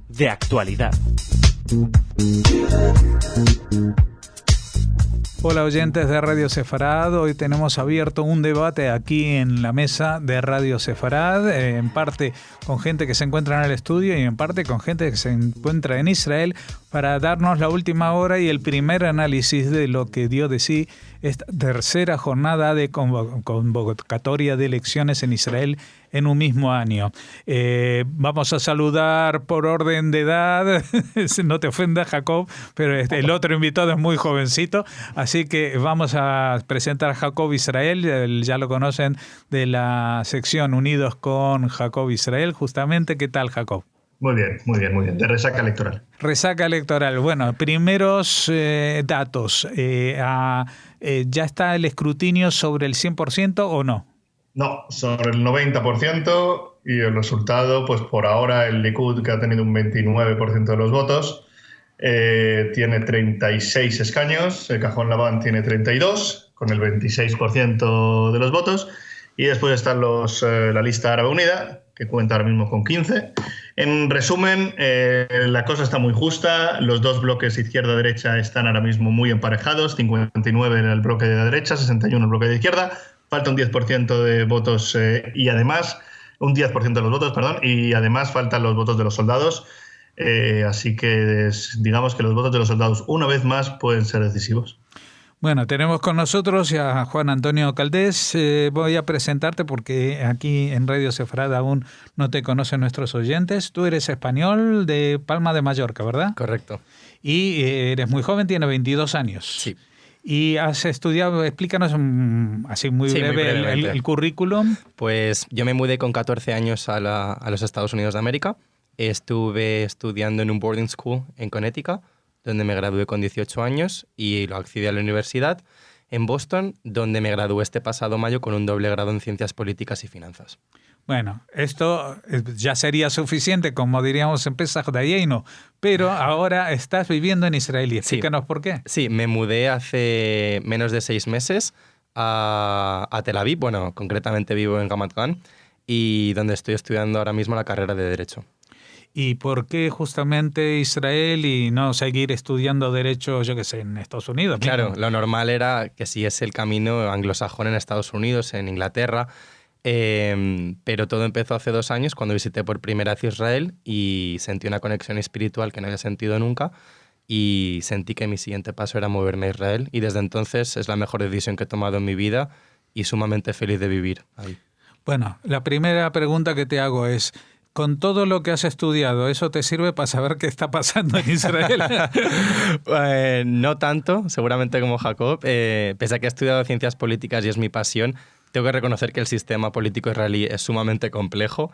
De actualidad. Hola oyentes de Radio Sefarad, hoy tenemos abierto un debate aquí en la mesa de Radio Sefarad, en parte con gente que se encuentra en el estudio y en parte con gente que se encuentra en Israel, para darnos la última hora y el primer análisis de lo que dio de sí esta tercera jornada de convocatoria de elecciones en Israel en un mismo año. Vamos a saludar por orden de edad, no te ofendas, Jacob, pero el otro invitado es muy jovencito, así que vamos a presentar a Jacob Israel, ya lo conocen de la sección Unidos con Jacob Israel, justamente. ¿Qué tal, Jacob? Muy bien, de resaca electoral. Resaca electoral. Bueno, primeros datos. ¿Ya está el escrutinio sobre el 100% o no? No, sobre el 90%, y el resultado, pues por ahora el Likud, que ha tenido un 29% de los votos, tiene 36 escaños, el Cajón Labán tiene 32, con el 26% de los votos, y después están la lista Árabe Unida, que cuenta ahora mismo con 15. En resumen, la cosa está muy justa, los dos bloques izquierda-derecha están ahora mismo muy emparejados, 59 en el bloque de la derecha, 61 en el bloque de izquierda, falta un 10% de votos y además, un 10% de los votos, perdón, y además faltan los votos de los soldados, así que digamos que los votos de los soldados una vez más pueden ser decisivos. Bueno, tenemos con nosotros a Juan Antonio Caldés. Voy a presentarte porque aquí en Radio Sefarad aún no te conocen nuestros oyentes. Tú eres español de Palma de Mallorca, ¿verdad? Correcto. Y eres muy joven, tienes 22 años. Sí. Y has estudiado, explícanos así muy breve el currículum. Pues yo me mudé con 14 años a los Estados Unidos de América. Estuve estudiando en un boarding school en Connecticut, donde me gradué con 18 años, y lo accedí a la universidad en Boston, donde me gradué este pasado mayo con un doble grado en Ciencias Políticas y Finanzas. Bueno, esto ya sería suficiente, como diríamos en Pesach Dayenu, pero ahora estás viviendo en Israel. Explícanos por qué. Sí, me mudé hace menos de 6 meses a Tel Aviv, bueno, concretamente vivo en Ramat Gan, y donde estoy estudiando ahora mismo la carrera de Derecho. ¿Y por qué justamente Israel y no seguir estudiando Derecho, yo qué sé, en Estados Unidos? Claro, lo normal era que siguiese el camino anglosajón en Estados Unidos, en Inglaterra, pero todo empezó hace 2 años cuando visité por primera vez Israel y sentí una conexión espiritual que no había sentido nunca y sentí que mi siguiente paso era moverme a Israel, y desde entonces es la mejor decisión que he tomado en mi vida y sumamente feliz de vivir ahí. Bueno, la primera pregunta que te hago es, con todo lo que has estudiado, ¿eso te sirve para saber qué está pasando en Israel? No tanto, seguramente como Jacob. Pese a que he estudiado ciencias políticas y es mi pasión, tengo que reconocer que el sistema político israelí es sumamente complejo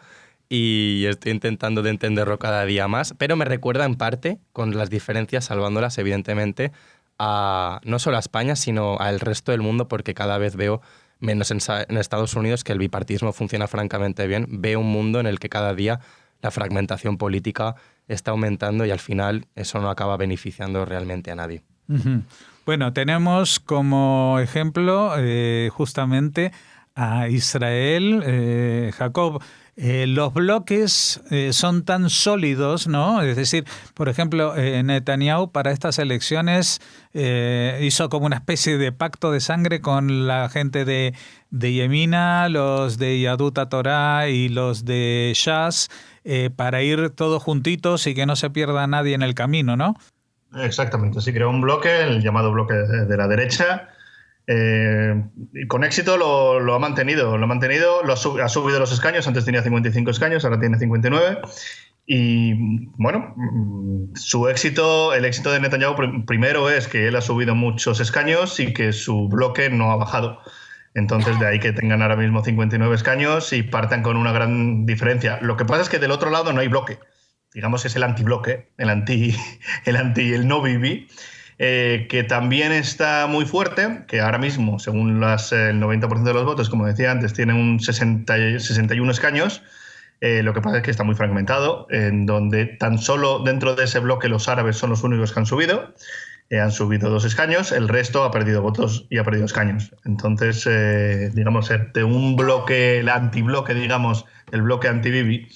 y estoy intentando de entenderlo cada día más, pero me recuerda en parte, con las diferencias, salvándolas evidentemente, no solo a España, sino al resto del mundo, porque cada vez veo, menos en Estados Unidos, que el bipartidismo funciona francamente bien. Veo un mundo en el que cada día la fragmentación política está aumentando y al final eso no acaba beneficiando realmente a nadie. Uh-huh. Bueno, tenemos como ejemplo justamente a Israel. Jacob, los bloques son tan sólidos, ¿no? Es decir, por ejemplo, Netanyahu para estas elecciones hizo como una especie de pacto de sangre con la gente de Yemina, los de Yadut HaTorah y los de Shas, para ir todos juntitos y que no se pierda nadie en el camino, ¿no? Exactamente, sí, creó un bloque, el llamado bloque de la derecha. Y con éxito lo ha mantenido, ha subido los escaños, antes tenía 55 escaños, ahora tiene 59, y bueno, el éxito de Netanyahu primero es que él ha subido muchos escaños y que su bloque no ha bajado, entonces de ahí que tengan ahora mismo 59 escaños y partan con una gran diferencia. Lo que pasa es que del otro lado no hay bloque, digamos que es el antibloque, el no Bibi, que también está muy fuerte, que ahora mismo, según el 90% de los votos, como decía antes, tiene un 61 escaños. Lo que pasa es que está muy fragmentado, en donde tan solo dentro de ese bloque los árabes son los únicos que han subido 2 escaños, el resto ha perdido votos y ha perdido escaños. Entonces, digamos, de un bloque, el antibloque, digamos, el bloque anti-Bibi,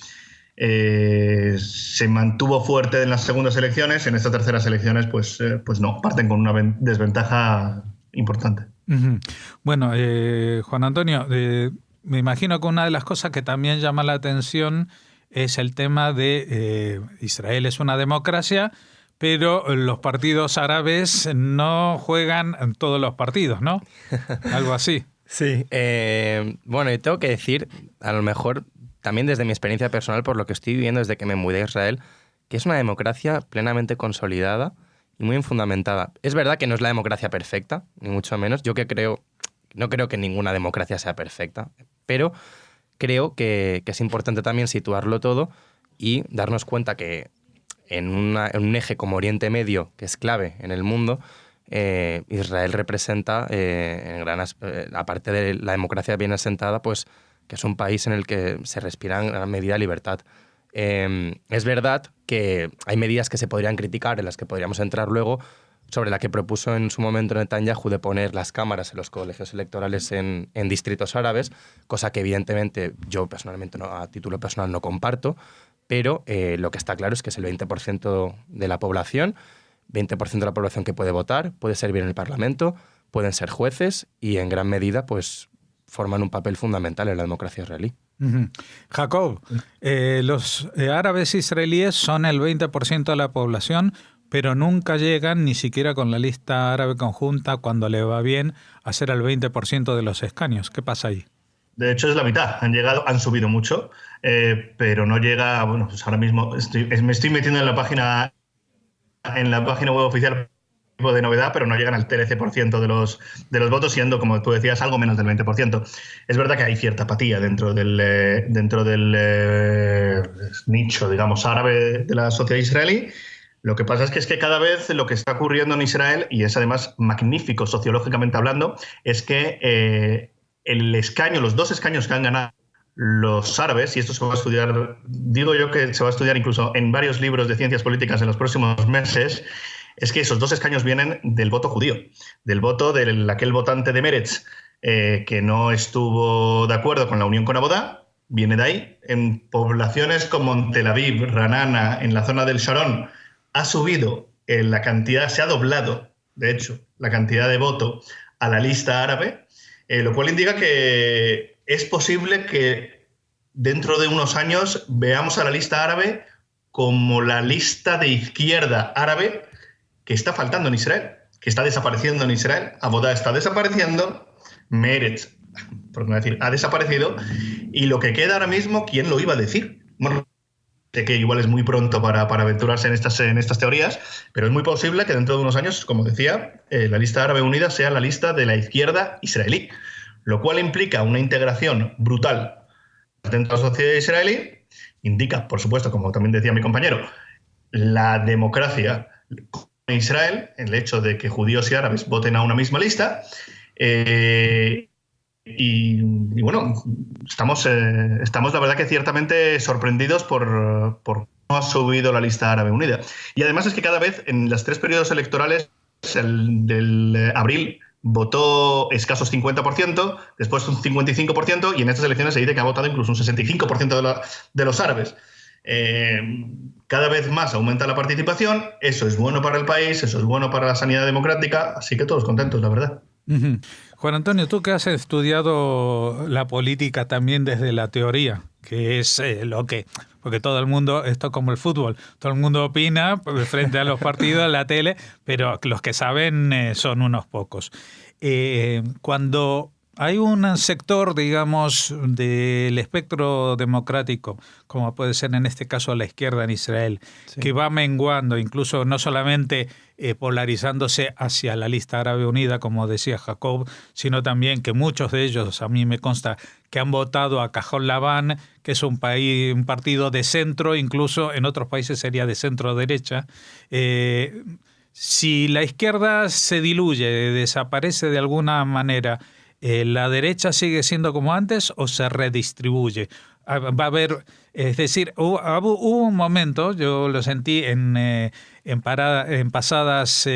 se mantuvo fuerte en las segundas elecciones, en estas terceras elecciones pues no, parten con una desventaja importante. Uh-huh. Bueno, Juan Antonio, me imagino que una de las cosas que también llama la atención es el tema de Israel es una democracia, pero los partidos árabes no juegan en todos los partidos, ¿no? Algo así. Sí. Bueno, y tengo que decir, a lo mejor también desde mi experiencia personal, por lo que estoy viviendo desde que me mudé a Israel, que es una democracia plenamente consolidada y muy bien fundamentada. Es verdad que no es la democracia perfecta, ni mucho menos. Yo no creo que ninguna democracia sea perfecta, pero creo que es importante también situarlo todo y darnos cuenta que en un eje como Oriente Medio, que es clave en el mundo, Israel representa, aparte de la democracia bien asentada, pues que es un país en el que se respira en gran medida libertad. Es verdad que hay medidas que se podrían criticar, en las que podríamos entrar luego, sobre la que propuso en su momento Netanyahu de poner las cámaras en los colegios electorales en distritos árabes, cosa que evidentemente yo personalmente a título personal no comparto, pero lo que está claro es que es el 20% de la población, 20% de la población que puede votar, puede servir en el Parlamento, pueden ser jueces y en gran medida pues forman un papel fundamental en la democracia israelí. Uh-huh. Jacob, los árabes israelíes son el 20% de la población, pero nunca llegan, ni siquiera con la lista árabe conjunta, cuando le va bien, a ser el 20% de los escaños. ¿Qué pasa ahí? De hecho, es la mitad. Han subido mucho, pero no llega. Bueno, pues ahora mismo me estoy metiendo en la página web oficial de novedad, pero no llegan al 13% de los votos, siendo, como tú decías, algo menos del 20%. Es verdad que hay cierta apatía dentro del nicho, digamos, árabe de la sociedad israelí. Lo que pasa es que cada vez lo que está ocurriendo en Israel, y es además magnífico sociológicamente hablando, es que los 2 escaños que han ganado los árabes, y esto se va a estudiar, digo yo que se va a estudiar incluso en varios libros de ciencias políticas en los próximos meses, es que esos 2 escaños vienen del voto judío, del voto de aquel votante de Meretz que no estuvo de acuerdo con la unión con Abodá, viene de ahí. En poblaciones como en Tel Aviv, Ranana, en la zona del Sharon, ha subido la cantidad, se ha doblado, de hecho, la cantidad de voto a la lista árabe, lo cual indica que es posible que dentro de unos años veamos a la lista árabe como la lista de izquierda árabe que está faltando en Israel, que está desapareciendo en Israel. Abodá está desapareciendo, Meretz, por no decir, ha desaparecido, y lo que queda ahora mismo, ¿quién lo iba a decir? Bueno, sé que igual es muy pronto para aventurarse en estas teorías, pero es muy posible que dentro de unos años, como decía, la lista árabe unida sea la lista de la izquierda israelí, lo cual implica una integración brutal dentro de la sociedad israelí, indica, por supuesto, como también decía mi compañero, la democracia en Israel, el hecho de que judíos y árabes voten a una misma lista, y bueno, estamos la verdad que ciertamente sorprendidos por cómo ha subido la lista árabe unida. Y además es que cada vez en los 3 periodos electorales, el del abril votó escasos 50%, después un 55%, y en estas elecciones se dice que ha votado incluso un 65% de los árabes. Cada vez más aumenta la participación, eso es bueno para el país, eso es bueno para la sanidad democrática, así que todos contentos, la verdad. Uh-huh. Juan Antonio, tú que has estudiado la política también desde la teoría, que es porque todo el mundo, esto como el fútbol, todo el mundo opina frente a los partidos en la tele, pero los que saben son unos pocos. Cuando hay un sector, digamos, del espectro democrático, como puede ser en este caso la izquierda en Israel, sí, que va menguando, incluso no solamente polarizándose hacia la lista árabe unida, como decía Jacob, sino también que muchos de ellos, a mí me consta, que han votado a Cajol Labán, que es un partido de centro, incluso en otros países sería de centro-derecha. Si la izquierda se diluye, desaparece de alguna manera, ¿la derecha sigue siendo como antes o se redistribuye? Va a haber, es decir, hubo un momento, yo lo sentí en pasadas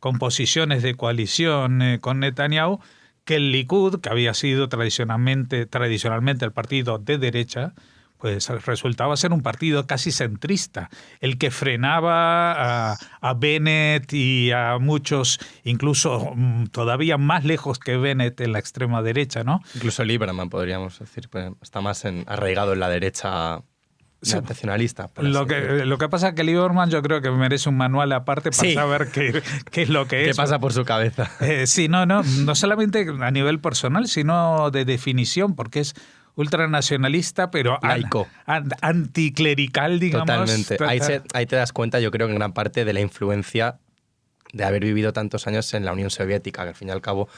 composiciones de coalición con Netanyahu, que el Likud, que había sido tradicionalmente el partido de derecha, pues resultaba ser un partido casi centrista, el que frenaba a Bennett y a muchos, incluso todavía más lejos que Bennett en la extrema derecha, ¿no? Incluso Lieberman, podríamos decir, pues, está más arraigado en la derecha nacionalista. Lo que pasa es que Lieberman yo creo que merece un manual aparte para saber qué es lo que es. ¿Qué pasa por su cabeza? Sí, no solamente a nivel personal, sino de definición, porque es ultranacionalista, pero laico, anticlerical, digamos. Totalmente. Ahí te das cuenta, yo creo, en gran parte de la influencia de haber vivido tantos años en la Unión Soviética, que al fin y al cabo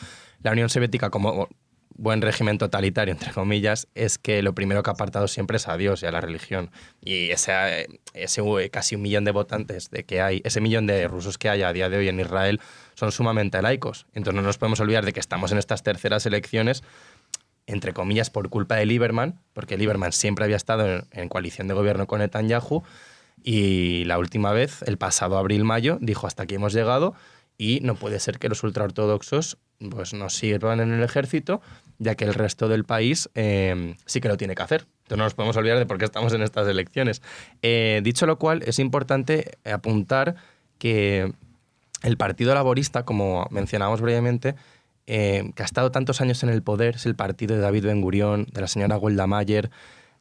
la Unión Soviética, como buen régimen totalitario, entre comillas, es que lo primero que ha apartado siempre es a Dios y a la religión. Y ese casi 1 millón de votantes ese 1 millón de rusos que hay a día de hoy en Israel son sumamente laicos. Entonces no nos podemos olvidar de que estamos en estas terceras elecciones, entre comillas, por culpa de Lieberman, porque Lieberman siempre había estado en coalición de gobierno con Netanyahu, y la última vez, el pasado abril-mayo, dijo hasta aquí hemos llegado y no puede ser que los ultraortodoxos pues nos sirvan en el ejército, ya que el resto del país sí que lo tiene que hacer. Entonces no nos podemos olvidar de por qué estamos en estas elecciones. Dicho lo cual, es importante apuntar que el Partido Laborista, como mencionábamos brevemente, que ha estado tantos años en el poder, es el partido de David Ben-Gurión, de la señora Golda Meir,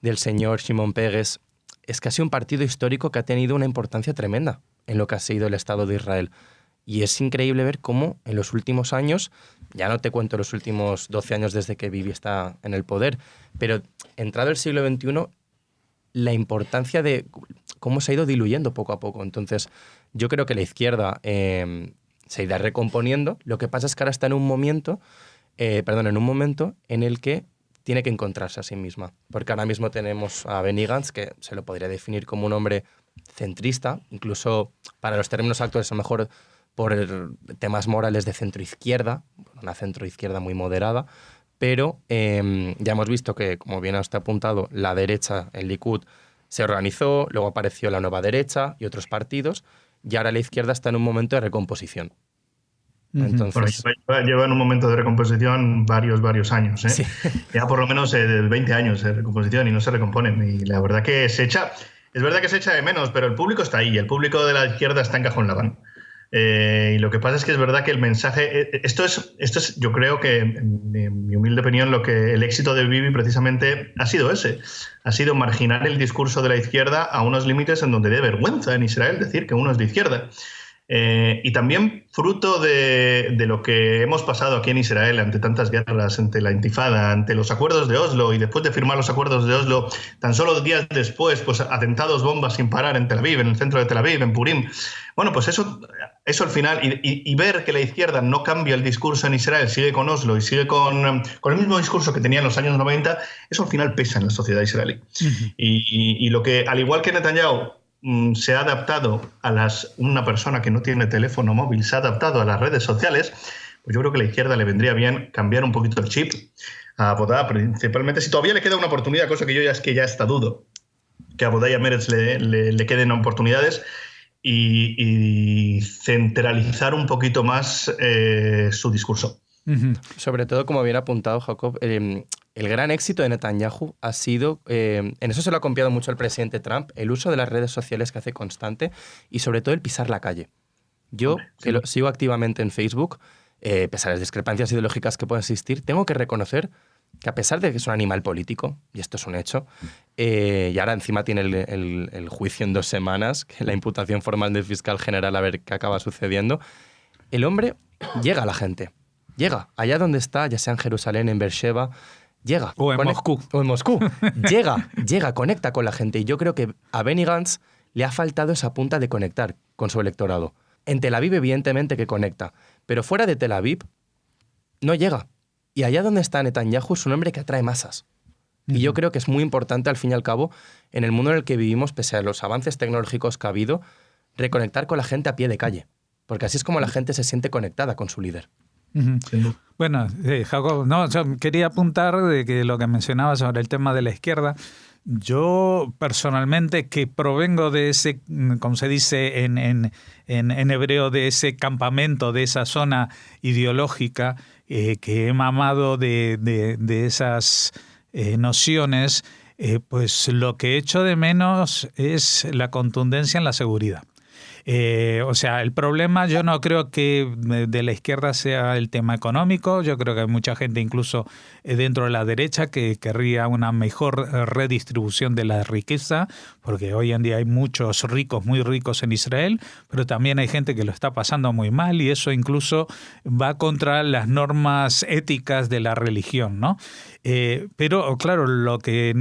del señor Shimon Peres. Es casi un partido histórico que ha tenido una importancia tremenda en lo que ha sido el Estado de Israel. Y es increíble ver cómo en los últimos años, ya no te cuento los últimos 12 años desde que Bibi está en el poder, pero entrado el siglo XXI, la importancia de cómo se ha ido diluyendo poco a poco. Entonces, yo creo que la izquierda se irá recomponiendo. Lo que pasa es que ahora está en un momento en el que tiene que encontrarse a sí misma. Porque ahora mismo tenemos a Benny Gantz, que se lo podría definir como un hombre centrista, incluso para los términos actuales, a lo mejor por temas morales de centroizquierda, una centroizquierda muy moderada, pero ya hemos visto que, como bien está apuntado, la derecha, el Likud, se organizó, luego apareció la nueva derecha y otros partidos, y ahora la izquierda está en un momento de recomposición. Entonces, bueno, lleva en un momento de recomposición varios años, ¿eh? Sí. Ya por lo menos 20 años de recomposición y no se recomponen. Y la verdad que es verdad que se echa de menos, pero el público está ahí, el público de la izquierda está en cajón Labán. Y lo que pasa es que es verdad que el mensaje... Esto es yo creo que, en mi humilde opinión, el éxito de Bibi precisamente ha sido ese. Ha sido marginar el discurso de la izquierda a unos límites en donde da vergüenza en Israel decir que uno es de izquierda. Y también fruto de lo que hemos pasado aquí en Israel ante tantas guerras, ante la intifada, ante los acuerdos de Oslo, y después de firmar los acuerdos de Oslo, tan solo días después, pues atentados, bombas sin parar en Tel Aviv, en el centro de Tel Aviv, en Purim. Bueno, pues eso al final, y ver que la izquierda no cambia el discurso en Israel, sigue con Oslo y sigue con el mismo discurso que tenía en los años 90, eso al final pesa en la sociedad israelí. Uh-huh. Y lo que, al igual que Netanyahu, se ha adaptado una persona que no tiene teléfono móvil, se ha adaptado a las redes sociales, pues yo creo que a la izquierda le vendría bien cambiar un poquito el chip a Abodá, principalmente si todavía le queda una oportunidad, cosa que yo ya hasta dudo, que a Abodá y a Meretz le queden oportunidades, y centralizar un poquito más su discurso. Uh-huh. Sobre todo, como bien apuntado Jacob, el gran éxito de Netanyahu ha sido, en eso se lo ha confiado mucho el presidente Trump, el uso de las redes sociales que hace constante y sobre todo el pisar la calle. Yo, que lo sigo activamente en Facebook, pese a las discrepancias ideológicas que pueden existir, tengo que reconocer que a pesar de que es un animal político, y esto es un hecho, y ahora encima tiene el juicio en 2 semanas, que la imputación formal del fiscal general a ver qué acaba sucediendo, el hombre llega a la gente. Llega, allá donde está, ya sea en Jerusalén, en Beersheba, llega. O en Moscú. O en Moscú. Llega, conecta con la gente. Y yo creo que a Benny Gantz le ha faltado esa punta de conectar con su electorado. En Tel Aviv, evidentemente, que conecta. Pero fuera de Tel Aviv, no llega. Y allá donde está Netanyahu es un hombre que atrae masas. Uh-huh. Y yo creo que es muy importante, al fin y al cabo, en el mundo en el que vivimos, pese a los avances tecnológicos que ha habido, reconectar con la gente a pie de calle. Porque así es como la gente se siente conectada con su líder. Uh-huh. Bueno, Jacob, yo quería apuntar de que lo que mencionaba sobre el tema de la izquierda, yo personalmente, que provengo de ese, como se dice en hebreo, de ese campamento, de esa zona ideológica, que he mamado de esas nociones, pues lo que echo de menos es la contundencia en la seguridad. O sea, el problema yo no creo que de la izquierda sea el tema económico. Yo creo que hay mucha gente incluso dentro de la derecha que querría una mejor redistribución de la riqueza, porque hoy en día hay muchos ricos, muy ricos en Israel, pero también hay gente que lo está pasando muy mal y eso incluso va contra las normas éticas de la religión, ¿no? Pero claro, lo que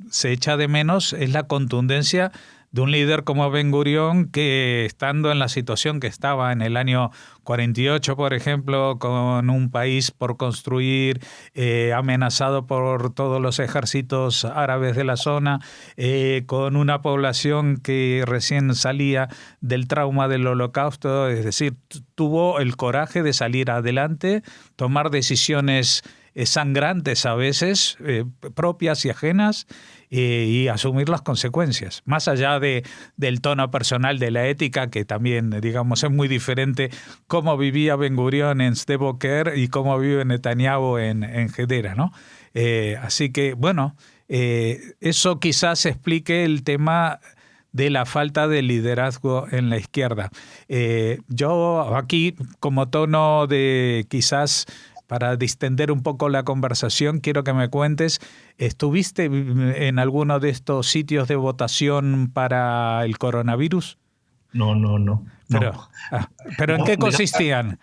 se echa de menos es la contundencia de un líder como Ben-Gurión que, estando en la situación que estaba en el año 48, por ejemplo, con un país por construir, amenazado por todos los ejércitos árabes de la zona, con una población que recién salía del trauma del Holocausto, es decir, tuvo el coraje de salir adelante, tomar decisiones sangrantes a veces, propias y ajenas, y asumir las consecuencias. Más allá del tono personal de la ética, que también, digamos, es muy diferente cómo vivía Ben-Gurión en Sde Boker y cómo vive Netanyahu en Hedera, ¿no? Así que, bueno, eso quizás explique el tema de la falta de liderazgo en la izquierda. Yo aquí, como tono de quizás para distender un poco la conversación, quiero que me cuentes, ¿estuviste en alguno de estos sitios de votación para el coronavirus? No. ¿Pero en qué consistían?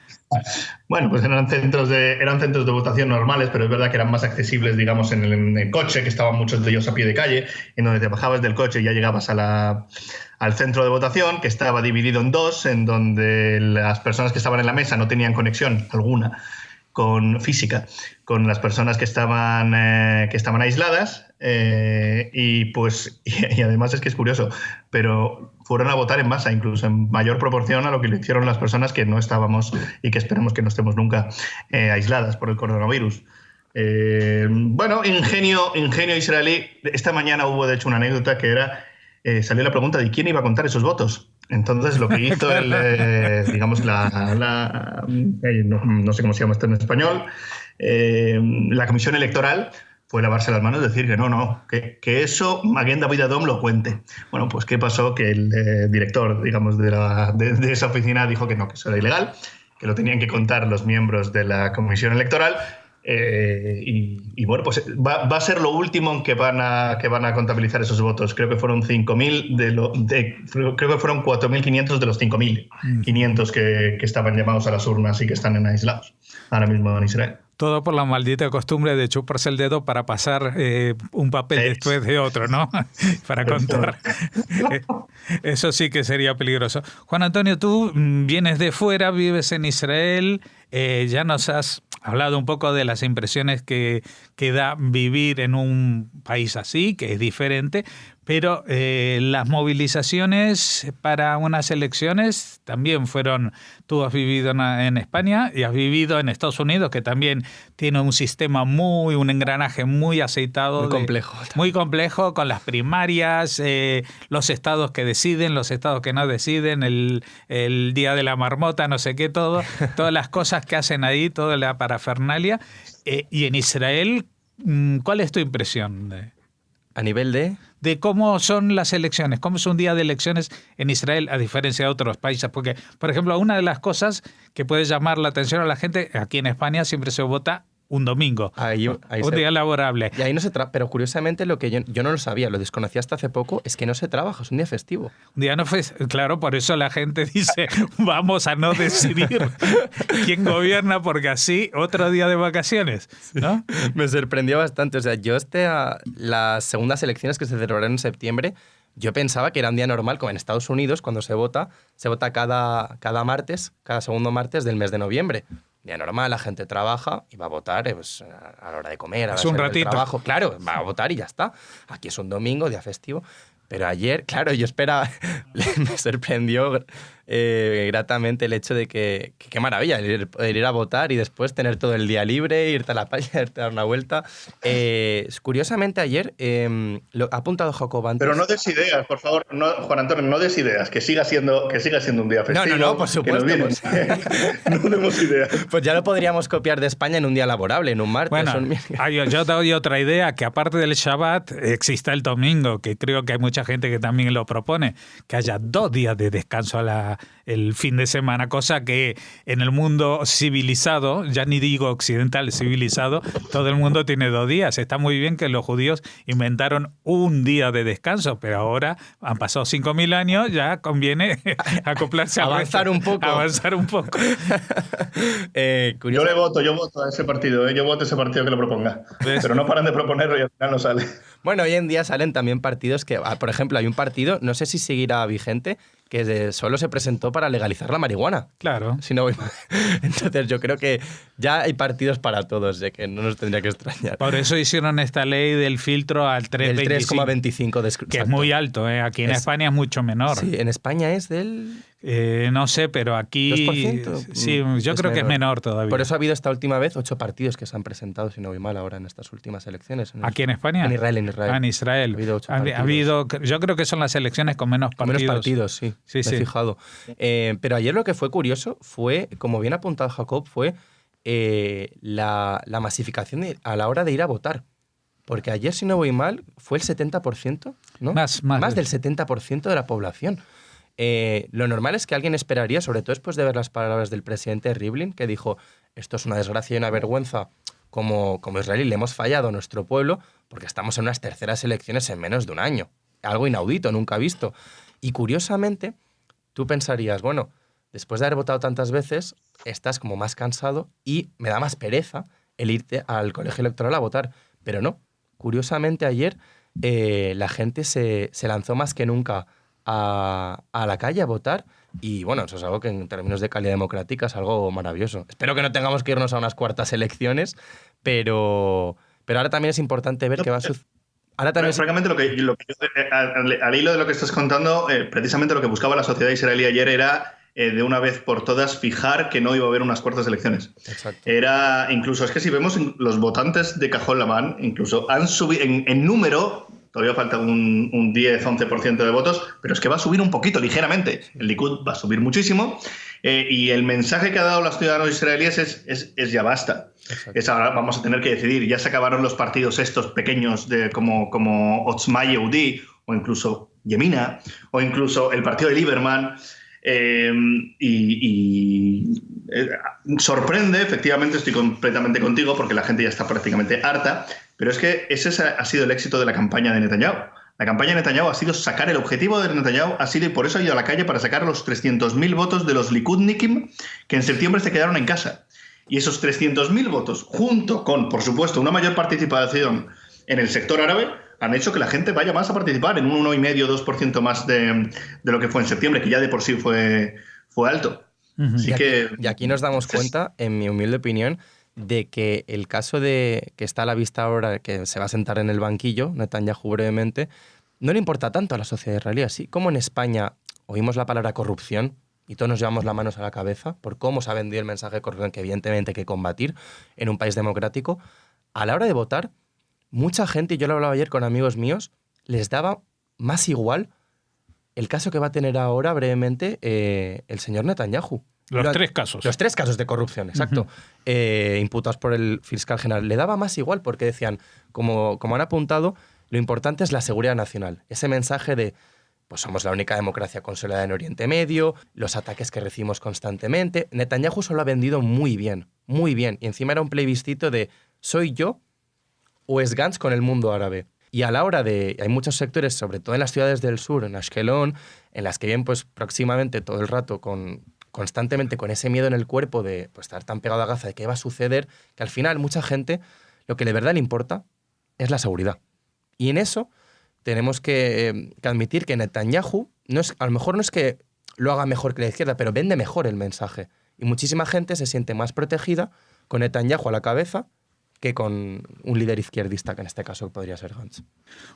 Bueno, pues eran centros de votación normales, pero es verdad que eran más accesibles, digamos, en el coche, que estaban muchos de ellos a pie de calle, en donde te bajabas del coche y ya llegabas al centro de votación, que estaba dividido en dos, en donde las personas que estaban en la mesa no tenían conexión alguna con física, con las personas que estaban aisladas, y además es que es curioso, pero fueron a votar en masa, incluso en mayor proporción a lo que lo hicieron las personas que no estábamos y que esperemos que no estemos nunca aisladas por el coronavirus. Bueno, ingenio israelí. Esta mañana hubo de hecho una anécdota que era, salió la pregunta de quién iba a contar esos votos. Entonces lo que hizo digamos, no sé cómo se llama esto en español, la comisión electoral fue lavarse las manos y decir que eso Maguen David Adom lo cuente. Bueno, pues ¿qué pasó? Que el director, digamos, de esa oficina dijo que eso era ilegal, que lo tenían que contar los miembros de la comisión electoral. Y bueno, pues va a ser lo último en que van a contabilizar esos votos. Creo que fueron 5.000 creo que fueron 4.500 de los 5.500 que estaban llamados a las urnas y que están aislados ahora mismo en Israel. Todo por la maldita costumbre de chuparse el dedo para pasar un papel después de otro, ¿no? Para contar. Eso sí que sería peligroso. Juan Antonio, tú vienes de fuera, vives en Israel, ya nos has hablado un poco de las impresiones que da vivir en un país así, que es diferente, pero las movilizaciones para unas elecciones también fueron. Tú has vivido en España y has vivido en Estados Unidos, que también tiene un sistema un engranaje muy aceitado. Muy complejo, con las primarias, los estados que deciden, los estados que no deciden, el día de la marmota, no sé qué, todas las cosas que hacen ahí, toda la parafernalia. Y en Israel, ¿cuál es tu impresión? ¿A nivel de cómo son las elecciones, cómo es un día de elecciones en Israel a diferencia de otros países? Porque, por ejemplo, una de las cosas que puede llamar la atención a la gente, aquí en España siempre se vota un domingo, un día laborable. Y ahí no se trabaja, pero curiosamente lo que yo no lo sabía, lo desconocía hasta hace poco, es que no se trabaja, es un día festivo. Un día claro, por eso la gente dice, vamos a no decidir quién gobierna, porque así otro día de vacaciones, ¿no? Me sorprendió bastante, o sea, las segundas elecciones que se celebraron en septiembre, yo pensaba que era un día normal, como en Estados Unidos, cuando se vota cada martes, cada segundo martes del mes de noviembre. Día normal, la gente trabaja y va a votar pues, a la hora de comer, a la hora del trabajo. Claro, va a votar y ya está. Aquí es un domingo, día festivo. Pero ayer, claro, yo esperaba, me sorprendió gratamente el hecho de que qué maravilla, ir a votar y después tener todo el día libre, irte a la playa, irte a dar una vuelta. Curiosamente ayer, lo ha apuntado Jacob antes. Pero no des ideas, por favor, no, Juan Antonio, no des ideas, que siga siendo un día festivo. No, por supuesto. No demos ideas. Pues ya lo podríamos copiar de España en un día laborable, en un martes. Bueno, yo doy otra idea, que aparte del Shabbat exista el domingo, que creo que hay mucha gente que también lo propone, que haya 2 días de descanso el fin de semana, cosa que en el mundo civilizado, ya ni digo occidental, civilizado, todo el mundo tiene 2 días. Está muy bien que los judíos inventaron un día de descanso, pero ahora han pasado 5.000 años, ya conviene acoplarse avanzar un poco. Yo voto a ese partido, yo voto a ese partido que lo proponga. ¿Ves? Pero no paran de proponerlo y al final no sale. Bueno, hoy en día salen también partidos que, por ejemplo, hay un partido, no sé si seguirá vigente, que solo se presentó para legalizar la marihuana. Claro. Si no voy mal. Entonces yo creo que ya hay partidos para todos, de que no nos tendría que extrañar. Por eso hicieron esta ley del filtro al 3,25. Que es muy alto, ¿eh? Aquí en España es mucho menor. Sí, en España es del... no sé, pero aquí... 2%. Sí, yo creo que es menor todavía. Por eso ha habido esta última vez 8 partidos que se han presentado, si no voy mal, ahora en estas últimas elecciones. ¿Aquí en España? En Israel. En Israel. Ha habido 8 partidos. Yo creo que son las elecciones con menos partidos. Con menos partidos, sí. Me he fijado. Pero ayer lo que fue curioso fue, como bien ha apuntado Jacob, fue la masificación a la hora de ir a votar. Porque ayer, si no voy mal, fue el 70%, ¿no? Más del 70% de la población. Lo normal es que alguien esperaría, sobre todo después de ver las palabras del presidente Rivlin, que dijo, esto es una desgracia y una vergüenza, como israelí le hemos fallado a nuestro pueblo porque estamos en unas terceras elecciones en menos de un año. Algo inaudito, nunca visto. Y curiosamente, tú pensarías, bueno, después de haber votado tantas veces, estás como más cansado y me da más pereza el irte al colegio electoral a votar. Pero no. Curiosamente, ayer la gente se lanzó más que nunca a la calle a votar y, bueno, eso es algo que en términos de calidad democrática es algo maravilloso. Espero que no tengamos que irnos a unas cuartas elecciones, pero ahora también es importante ver qué va a suceder. Francamente, al hilo de lo que estás contando, precisamente lo que buscaba la sociedad israelí ayer era de una vez por todas fijar que no iba a haber unas cuartas elecciones. Exacto. Era incluso, es que si vemos los votantes de Cajol Lamán, incluso han subido en número, todavía falta un 10-11% de votos, pero es que va a subir un poquito, ligeramente. El Likud va a subir muchísimo y el mensaje que ha dado los ciudadanos israelíes es ya basta. Es ahora vamos a tener que decidir, ya se acabaron los partidos estos pequeños como Otzma Yehudi o incluso Yemina o incluso el partido de Lieberman. Sorprende, efectivamente, estoy completamente contigo porque la gente ya está prácticamente harta, pero es que ese ha sido el éxito de la campaña de Netanyahu. La campaña de Netanyahu ha sido sacar el objetivo de Netanyahu, ha sido, y por eso ha ido a la calle para sacar los 300.000 votos de los Likudnikim que en septiembre se quedaron en casa. Y esos 300.000 votos, junto con, por supuesto, una mayor participación en el sector árabe, han hecho que la gente vaya más a participar en un 1,5-2% más de lo que fue en septiembre, que ya de por sí fue alto. Así y aquí nos damos cuenta, en mi humilde opinión, de que el caso de que está a la vista ahora, que se va a sentar en el banquillo, Netanyahu brevemente, no le importa tanto a la sociedad israelí. Así como en España oímos la palabra corrupción y todos nos llevamos las manos a la cabeza por cómo se ha vendido el mensaje de corrupción que evidentemente hay que combatir en un país democrático, a la hora de votar, mucha gente, y yo lo hablaba ayer con amigos míos, les daba más igual el caso que va a tener ahora brevemente el señor Netanyahu. Los 3 casos. Los 3 casos de corrupción, exacto. Imputados por el fiscal general. Le daba más igual porque decían, como han apuntado, lo importante es la seguridad nacional. Ese mensaje de, pues somos la única democracia consolidada en Oriente Medio, los ataques que recibimos constantemente. Netanyahu se lo ha vendido muy bien, muy bien. Y encima era un plebiscito de, ¿soy yo o es Gantz con el mundo árabe? Y a la hora de... Hay muchos sectores, sobre todo en las ciudades del sur, en Ashkelon, en las que viven pues, próximamente todo el rato constantemente con ese miedo en el cuerpo de pues, estar tan pegado a Gaza de qué va a suceder, que al final mucha gente lo que de verdad le importa es la seguridad. Y en eso tenemos que admitir que Netanyahu, a lo mejor no es que lo haga mejor que la izquierda, pero vende mejor el mensaje. Y muchísima gente se siente más protegida con Netanyahu a la cabeza que con un líder izquierdista, que en este caso podría ser Gantz.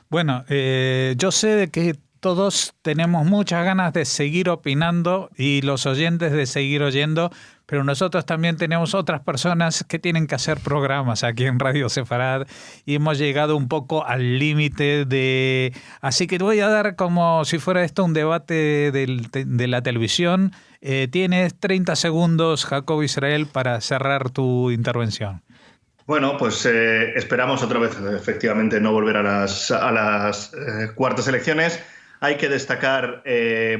Bueno, yo sé de que todos tenemos muchas ganas de seguir opinando y los oyentes de seguir oyendo, pero nosotros también tenemos otras personas que tienen que hacer programas aquí en Radio Sefarad y hemos llegado un poco al límite de... Así que voy a dar como si fuera esto un debate de la televisión. Tienes 30 segundos, Jacob Israel, para cerrar tu intervención. Bueno, pues esperamos otra vez, efectivamente, no volver a las cuartas elecciones. Hay que destacar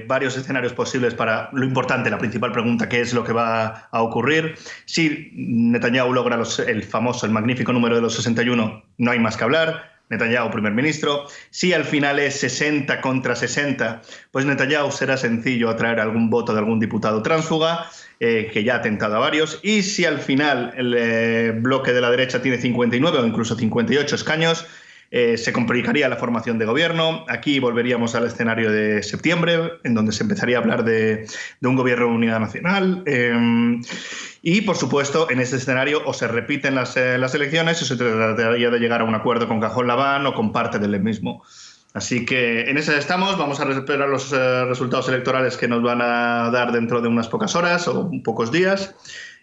varios escenarios posibles para lo importante, la principal pregunta, ¿qué es lo que va a ocurrir? Si Netanyahu logra el magnífico número de los 61, no hay más que hablar. Netanyahu primer ministro. Si al final es 60 contra 60, pues Netanyahu será sencillo atraer algún voto de algún diputado tránsfuga, que ya ha tentado a varios. Y si al final el bloque de la derecha tiene 59 o incluso 58 escaños, se complicaría la formación de gobierno. Aquí volveríamos al escenario de septiembre, en donde se empezaría a hablar de un gobierno de unidad nacional. Y, por supuesto, en este escenario o se repiten las elecciones o se trataría de llegar a un acuerdo con Cajón Labán o con parte del mismo. Así que en esa estamos. Vamos a esperar los resultados electorales que nos van a dar dentro de unas pocas horas o pocos días,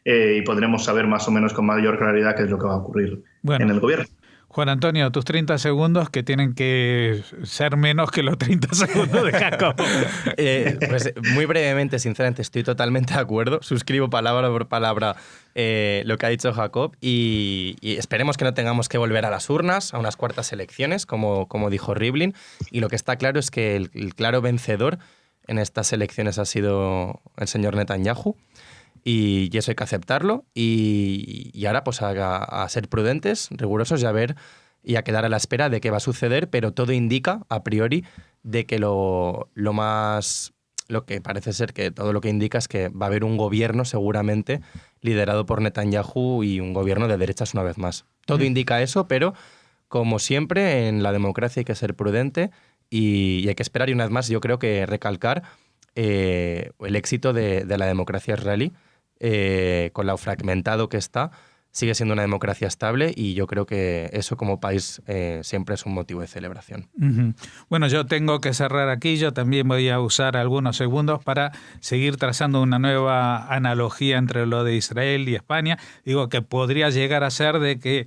y podremos saber más o menos con mayor claridad qué es lo que va a ocurrir en el gobierno. Juan Antonio, tus 30 segundos que tienen que ser menos que los 30 segundos de Jacob. Pues muy brevemente, sinceramente, estoy totalmente de acuerdo. Suscribo palabra por palabra lo que ha dicho Jacob y esperemos que no tengamos que volver a las urnas, a unas cuartas elecciones, como dijo Rivlin. Y lo que está claro es que el claro vencedor en estas elecciones ha sido el señor Netanyahu. Y eso hay que aceptarlo y ahora pues a ser prudentes, rigurosos y a quedar a la espera de qué va a suceder, pero todo indica a priori de que lo que parece ser que todo lo que indica es que va a haber un gobierno seguramente liderado por Netanyahu y un gobierno de derechas una vez más. Todo indica eso, pero como siempre en la democracia hay que ser prudente y hay que esperar, y una vez más yo creo que recalcar el éxito de la democracia israelí. Con lo fragmentado que está, sigue siendo una democracia estable y yo creo que eso como país siempre es un motivo de celebración. Uh-huh. Bueno, yo tengo que cerrar aquí. Yo también voy a usar algunos segundos para seguir trazando una nueva analogía entre lo de Israel y España. Digo que podría llegar a ser de que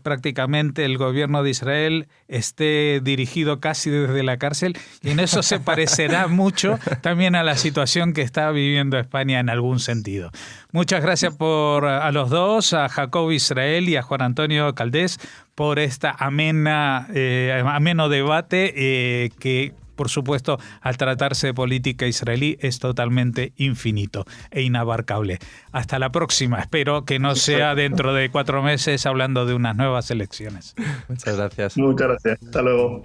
prácticamente el gobierno de Israel esté dirigido casi desde la cárcel, y en eso se parecerá mucho también a la situación que está viviendo España en algún sentido. Muchas gracias a los dos, a Jacob Israel y a Juan Antonio Caldés, por esta ameno debate que, por supuesto, al tratarse de política israelí, es totalmente infinito e inabarcable. Hasta la próxima. Espero que no sea dentro de 4 meses hablando de unas nuevas elecciones. Muchas gracias. Muchas gracias. Hasta luego.